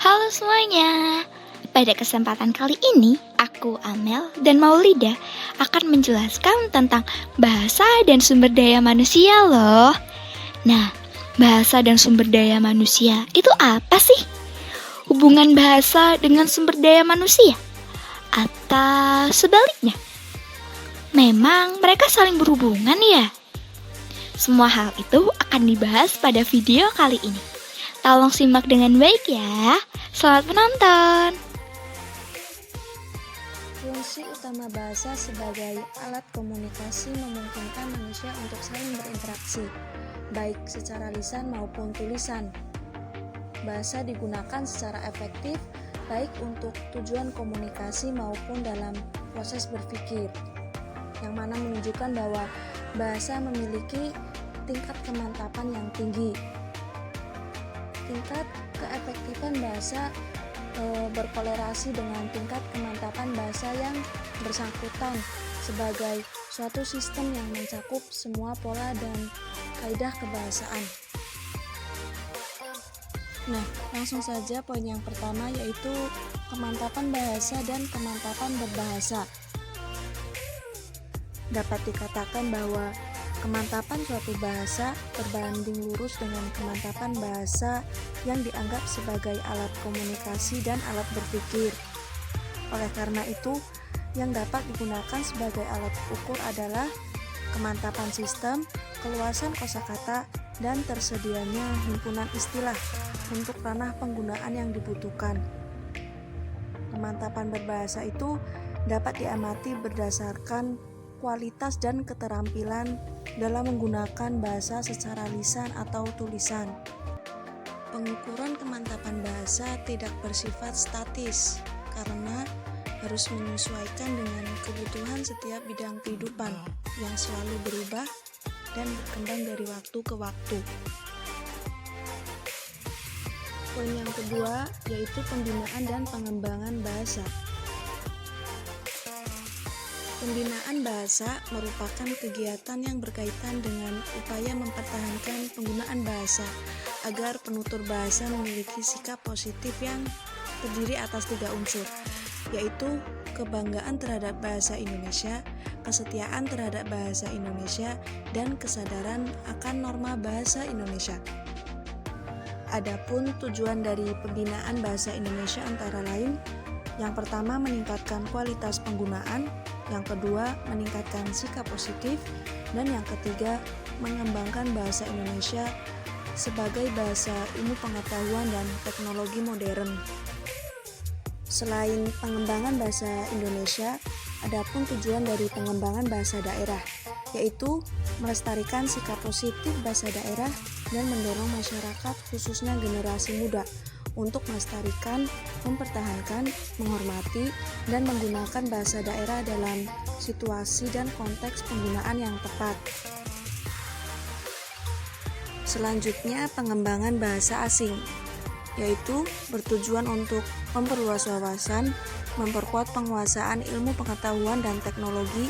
Halo semuanya. Pada kesempatan kali ini, aku Amel dan Maulida akan menjelaskan tentang bahasa dan sumber daya manusia loh. Nah, bahasa dan sumber daya manusia itu apa sih? Hubungan bahasa dengan sumber daya manusia? Atau sebaliknya? Memang mereka saling berhubungan ya? Semua hal itu akan dibahas pada video kali ini. Tolong simak dengan baik ya. Selamat menonton. Fungsi utama bahasa sebagai alat komunikasi memungkinkan manusia untuk saling berinteraksi, baik secara lisan maupun tulisan. Bahasa digunakan secara efektif, baik untuk tujuan komunikasi maupun dalam proses berpikir, yang mana menunjukkan bahwa bahasa memiliki tingkat kemantapan yang tinggi. Tingkat keefektifan bahasa berkolerasi dengan tingkat kemantapan bahasa yang bersangkutan sebagai suatu sistem yang mencakup semua pola dan kaidah kebahasaan. Nah, langsung saja poin yang pertama, yaitu kemantapan bahasa dan kemantapan berbahasa. Dapat dikatakan bahwa kemantapan suatu bahasa berbanding lurus dengan kemantapan bahasa yang dianggap sebagai alat komunikasi dan alat berpikir. Oleh karena itu, yang dapat digunakan sebagai alat ukur adalah kemantapan sistem, keluasan kosakata, dan tersedianya himpunan istilah untuk ranah penggunaan yang dibutuhkan. Kemantapan berbahasa itu dapat diamati berdasarkan kualitas dan keterampilan dalam menggunakan bahasa secara lisan atau tulisan. Pengukuran kemantapan bahasa tidak bersifat statis karena harus menyesuaikan dengan kebutuhan setiap bidang kehidupan yang selalu berubah dan berkembang dari waktu ke waktu. Poin yang kedua yaitu pembinaan dan pengembangan bahasa. Pembinaan bahasa merupakan kegiatan yang berkaitan dengan upaya mempertahankan penggunaan bahasa agar penutur bahasa memiliki sikap positif yang terdiri atas 3 unsur, yaitu kebanggaan terhadap bahasa Indonesia, kesetiaan terhadap bahasa Indonesia, dan kesadaran akan norma bahasa Indonesia. Adapun tujuan dari pembinaan bahasa Indonesia antara lain, yang pertama meningkatkan kualitas penggunaan, yang kedua meningkatkan sikap positif, dan yang ketiga mengembangkan bahasa Indonesia sebagai bahasa ilmu pengetahuan dan teknologi modern. Selain pengembangan bahasa Indonesia, adapun tujuan dari pengembangan bahasa daerah, yaitu melestarikan sikap positif bahasa daerah dan mendorong masyarakat khususnya generasi muda untuk melestarikan, mempertahankan, menghormati, dan menggunakan bahasa daerah dalam situasi dan konteks penggunaan yang tepat. Selanjutnya, pengembangan bahasa asing, yaitu bertujuan untuk memperluas wawasan, memperkuat penguasaan ilmu pengetahuan dan teknologi,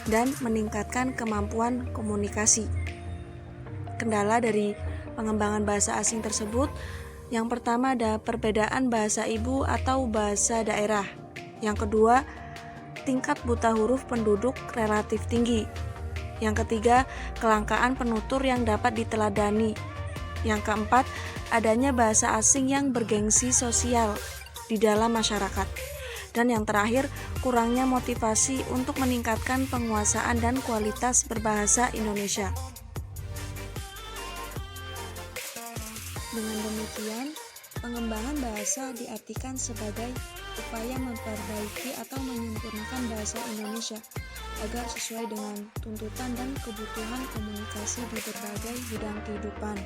dan meningkatkan kemampuan komunikasi. Kendala dari pengembangan bahasa asing tersebut, yang pertama ada perbedaan bahasa ibu atau bahasa daerah. Yang kedua, tingkat buta huruf penduduk relatif tinggi. Yang ketiga, kelangkaan penutur yang dapat diteladani. Yang keempat, adanya bahasa asing yang bergengsi sosial di dalam masyarakat. Dan yang terakhir, kurangnya motivasi untuk meningkatkan penguasaan dan kualitas berbahasa Indonesia. Dengan demikian, pengembangan bahasa diartikan sebagai upaya memperbaiki atau menyempurnakan bahasa Indonesia agar sesuai dengan tuntutan dan kebutuhan komunikasi di berbagai bidang kehidupan.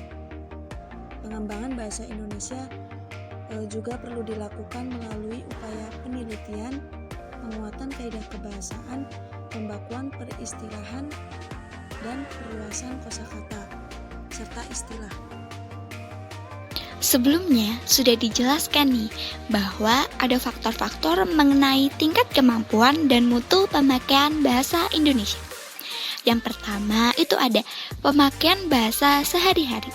Pengembangan bahasa Indonesia juga perlu dilakukan melalui upaya penelitian, penguatan kaidah kebahasaan, pembakuan peristilahan, dan perluasan kosakata serta istilah. Sebelumnya sudah dijelaskan nih bahwa ada faktor-faktor mengenai tingkat kemampuan dan mutu pemakaian bahasa Indonesia. Yang pertama itu ada pemakaian bahasa sehari-hari.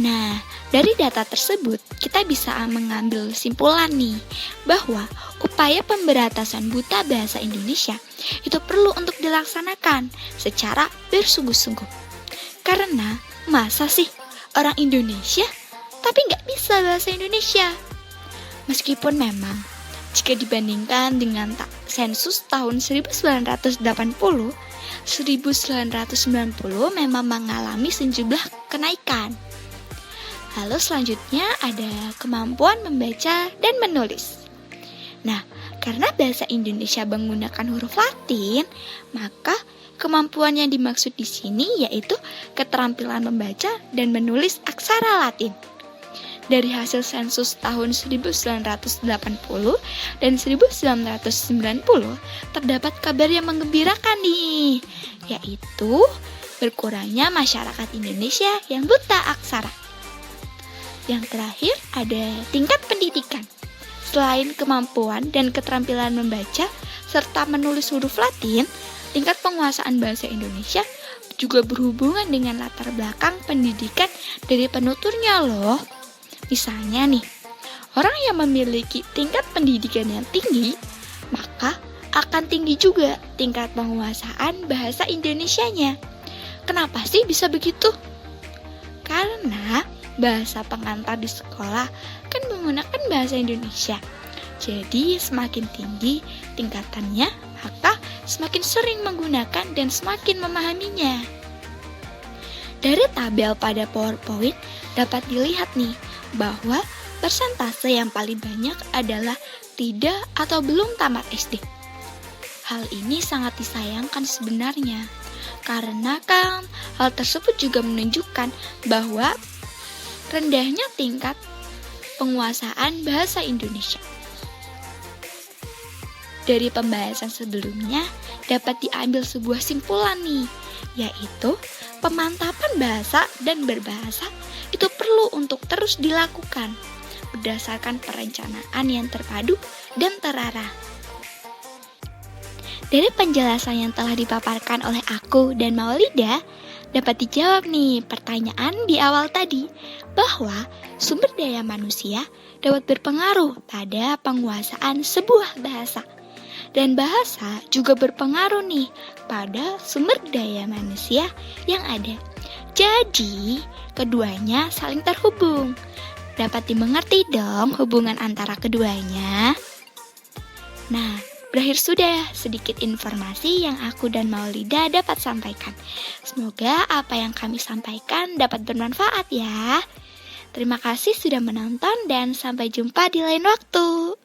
Nah, Dari data tersebut, kita bisa mengambil kesimpulan nih bahwa upaya pemberantasan buta bahasa Indonesia itu perlu untuk dilaksanakan secara bersungguh-sungguh. Karena masa sih orang Indonesia tapi nggak bisa bahasa Indonesia? Meskipun memang jika dibandingkan dengan sensus tahun 1980, 1990 memang mengalami sejumlah kenaikan. Lalu selanjutnya ada kemampuan membaca dan menulis. Nah, karena bahasa Indonesia menggunakan huruf Latin, maka kemampuan yang dimaksud di sini yaitu keterampilan membaca dan menulis aksara Latin. Dari hasil sensus tahun 1980 dan 1990, terdapat kabar yang menggembirakan nih, yaitu berkurangnya masyarakat Indonesia yang buta aksara. Yang terakhir ada tingkat pendidikan. Selain kemampuan dan keterampilan membaca serta menulis huruf Latin, tingkat penguasaan bahasa Indonesia juga berhubungan dengan latar belakang pendidikan dari penuturnya loh. Misalnya nih, orang yang memiliki tingkat pendidikan yang tinggi, maka akan tinggi juga tingkat penguasaan bahasa Indonesianya. Kenapa sih bisa begitu? Karena bahasa pengantar di sekolah kan menggunakan bahasa Indonesia. Jadi semakin tinggi tingkatannya, maka semakin sering menggunakan dan semakin memahaminya. Dari tabel pada PowerPoint dapat dilihat nih bahwa persentase yang paling banyak adalah tidak atau belum tamat SD. Hal ini sangat disayangkan sebenarnya, karena kan hal tersebut juga menunjukkan bahwa rendahnya tingkat penguasaan bahasa Indonesia. Dari pembahasan sebelumnya dapat diambil sebuah simpulan nih, yaitu pemantapan bahasa dan berbahasa itu perlu untuk terus dilakukan berdasarkan perencanaan yang terpadu dan terarah. Dari penjelasan yang telah dipaparkan oleh aku dan Maulida, dapat dijawab nih pertanyaan di awal tadi, bahwa sumber daya manusia dapat berpengaruh pada penguasaan sebuah bahasa. Dan bahasa juga berpengaruh nih pada sumber daya manusia yang ada. Jadi, keduanya saling terhubung. Dapat dimengerti dong hubungan antara keduanya? Nah, berakhir sudah sedikit informasi yang aku dan Maulida dapat sampaikan. Semoga apa yang kami sampaikan dapat bermanfaat ya. Terima kasih sudah menonton dan sampai jumpa di lain waktu.